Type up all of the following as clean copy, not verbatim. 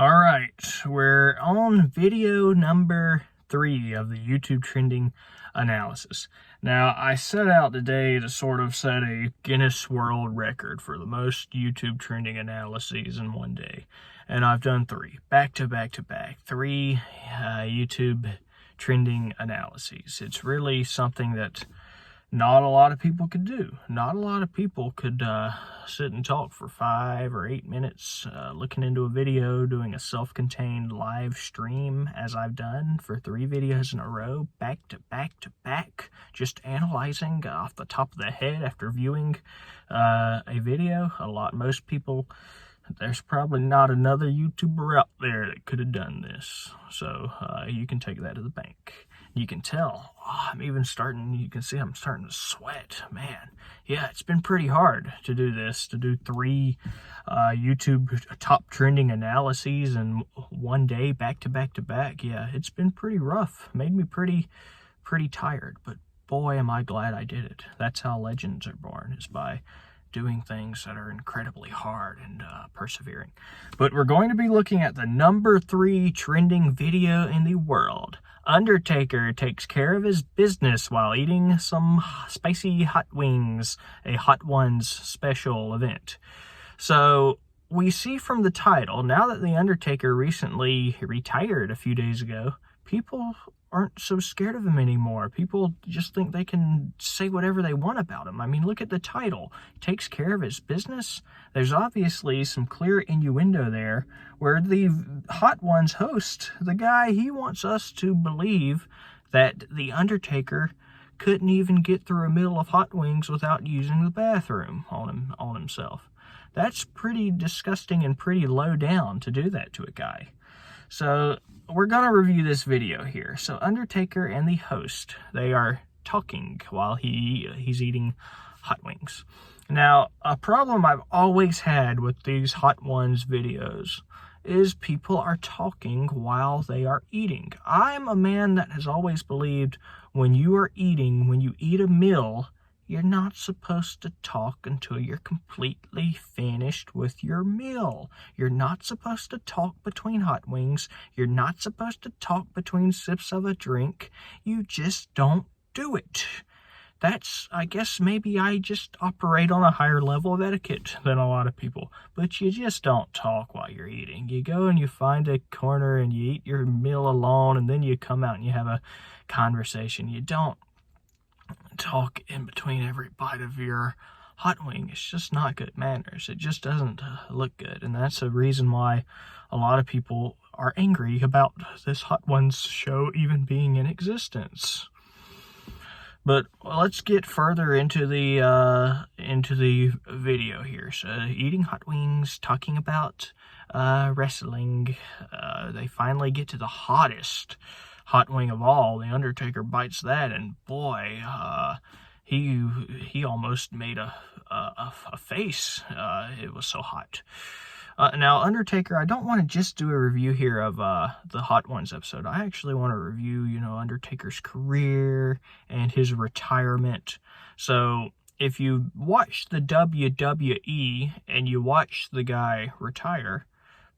All right, we're on video number 3 of the YouTube trending analysis. Now, I set out today to sort of set a Guinness World Record for the most YouTube trending analyses in one day. And I've done 3, back to back to back, 3 YouTube trending analyses. It's really something that not a lot of people could do. Not a lot of people could sit and talk for 5 or 8 minutes looking into a video, doing a self-contained live stream, as I've done for 3 videos in a row, back to back to back, just analyzing off the top of the head after viewing a video. Most people, there's probably not another YouTuber out there that could have done this. So you can take that to the bank. You can tell, you can see I'm starting to sweat, man. Yeah, it's been pretty hard to do this, to do 3 YouTube top trending analyses in one day, back to back to back. Yeah, it's been pretty rough, made me pretty tired, but boy, am I glad I did it. That's how legends are born, is by doing things that are incredibly hard and persevering. But we're going to be looking at the number 3 trending video in the world. Undertaker takes care of his business while eating some spicy hot wings, a Hot Ones special event. So we see from the title, now that The Undertaker recently retired a few days ago, people aren't so scared of him anymore. People just think they can say whatever they want about him. I mean, look at the title. He takes care of his business. There's obviously some clear innuendo there where the Hot Ones host, the guy, he wants us to believe that The Undertaker couldn't even get through a meal of hot wings without using the bathroom on himself. That's pretty disgusting and pretty low down to do that to a guy. So we're going to review this video here. So Undertaker and the host, they are talking while he's eating hot wings. Now, a problem I've always had with these Hot Ones videos is people are talking while they are eating. I'm a man that has always believed when you eat a meal, you're not supposed to talk until you're completely finished with your meal. You're not supposed to talk between hot wings. You're not supposed to talk between sips of a drink. You just don't do it. I guess maybe I just operate on a higher level of etiquette than a lot of people. But you just don't talk while you're eating. You go and you find a corner and you eat your meal alone, and then you come out and you have a conversation. You don't talk in between every bite of your hot wing. It's just not good manners. It just doesn't look good, and that's a reason why a lot of people are angry about this Hot Ones show even being in existence. But let's get further into the video here. So, eating hot wings, talking about wrestling. They finally get to the hottest hot wing of all. The Undertaker bites that, and boy, he almost made a face. It was so hot. Now, Undertaker, I don't want to just do a review here of the Hot Ones episode. I actually want to review, Undertaker's career and his retirement. So if you watch the WWE and you watch the guy retire,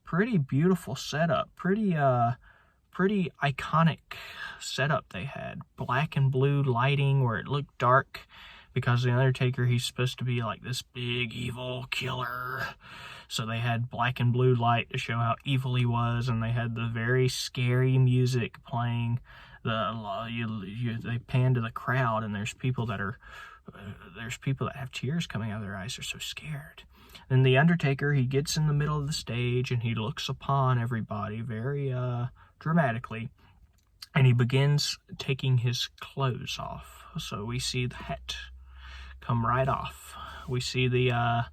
pretty beautiful setup, pretty iconic setup they had. Black and blue lighting where it looked dark, because the Undertaker, he's supposed to be like this big evil killer. So they had black and blue light to show how evil he was, and they had the very scary music playing. They pan to the crowd, and there's people that have tears coming out of their eyes. They're so scared. Then the Undertaker, he gets in the middle of the stage and he looks upon everybody very dramatically, and he begins taking his clothes off. So we see the hat come right off. We see the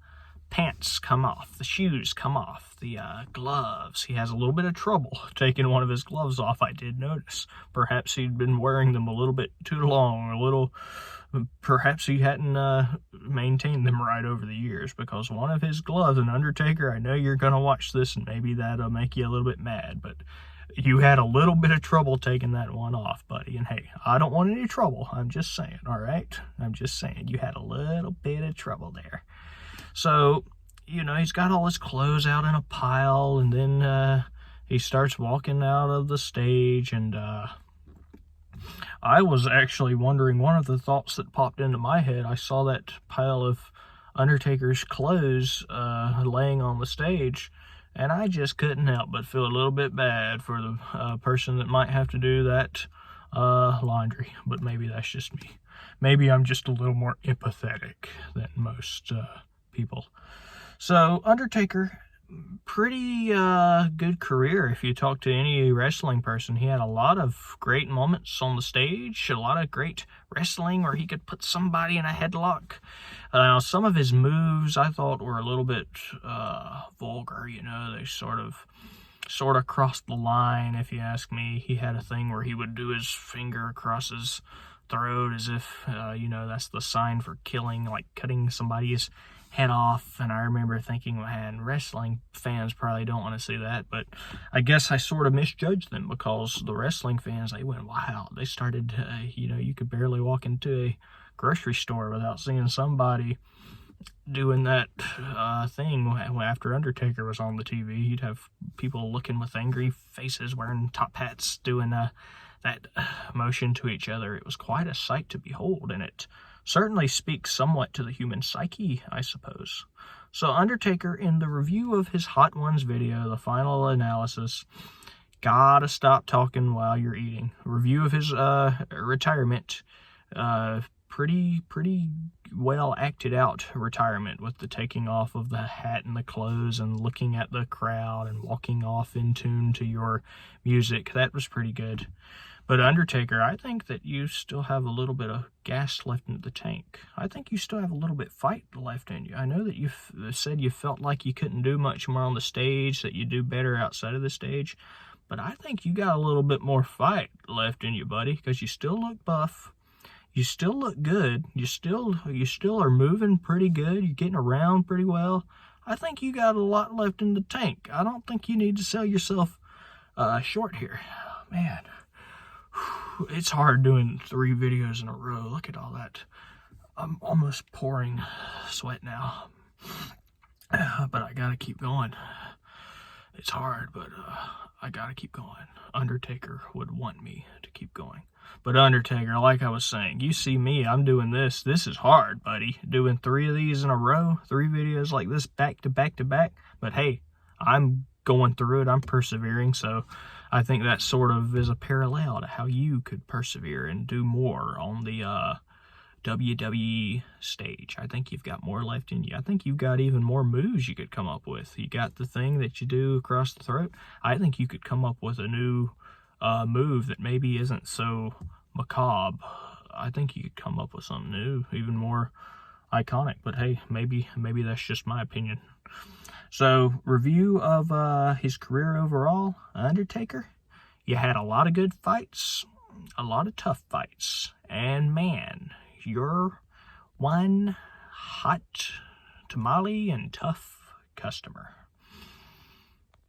pants come off, the shoes come off, the gloves. He has a little bit of trouble taking one of his gloves off, I did notice. Perhaps he'd been wearing them a little bit too long, perhaps he hadn't maintained them right over the years, because one of his gloves, an Undertaker, I know you're going to watch this and maybe that'll make you a little bit mad, but you had a little bit of trouble taking that one off, buddy. And hey, I don't want any trouble. I'm just saying, all right? I'm just saying, you had a little bit of trouble there. So, he's got all his clothes out in a pile, and then he starts walking out of the stage, and I was actually wondering, one of the thoughts that popped into my head, I saw that pile of Undertaker's clothes laying on the stage, and I just couldn't help but feel a little bit bad for the person that might have to do that laundry. But maybe that's just me. Maybe I'm just a little more empathetic than most people. So Undertaker, pretty good career. If you talk to any wrestling person, he had a lot of great moments on the stage, a lot of great wrestling where he could put somebody in a headlock. Some of his moves I thought were a little bit vulgar. You know, they sort of crossed the line, if you ask me. He had a thing where he would do his finger across his throat as if you know, that's the sign for killing, like cutting somebody's head off. And I remember thinking, man, wrestling fans probably don't want to see that, but I guess I sort of misjudged them, because the wrestling fans, they went wild. They started you know, you could barely walk into a grocery store without seeing somebody doing that thing. After Undertaker was on the TV, you'd have people looking with angry faces, wearing top hats, doing that motion to each other. It was quite a sight to behold, and it certainly speaks somewhat to the human psyche, I suppose. So Undertaker, in the review of his Hot Ones video, the final analysis, gotta stop talking while you're eating. Review of his retirement, pretty well acted out retirement, with the taking off of the hat and the clothes and looking at the crowd and walking off in tune to your music. That was pretty good. But Undertaker, I think that you still have a little bit of gas left in the tank. I think you still have a little bit of fight left in you. I know that you said you felt like you couldn't do much more on the stage, that you do better outside of the stage. But I think you got a little bit more fight left in you, buddy, because you still look buff. You still look good. You still are moving pretty good. You're getting around pretty well. I think you got a lot left in the tank. I don't think you need to sell yourself short here. Man, it's hard doing 3 videos in a row. Look at all that. I'm almost pouring sweat now. But I gotta keep going. It's hard, but I gotta keep going. Undertaker would want me to keep going. But Undertaker, like I was saying, you see me, I'm doing this. This is hard, buddy. Doing 3 of these in a row, 3 videos like this back to back to back. But hey, I'm going through it. I'm persevering. So I think that sort of is a parallel to how you could persevere and do more on the WWE stage. I think you've got more left in you. I think you've got even more moves you could come up with. You got the thing that you do across the throat. I think you could come up with a new move that maybe isn't so macabre. I think you could come up with something new, even more iconic. But hey, maybe that's just my opinion. So, review of his career overall, Undertaker. You had a lot of good fights, a lot of tough fights, and man, you're one hot tamale and tough customer.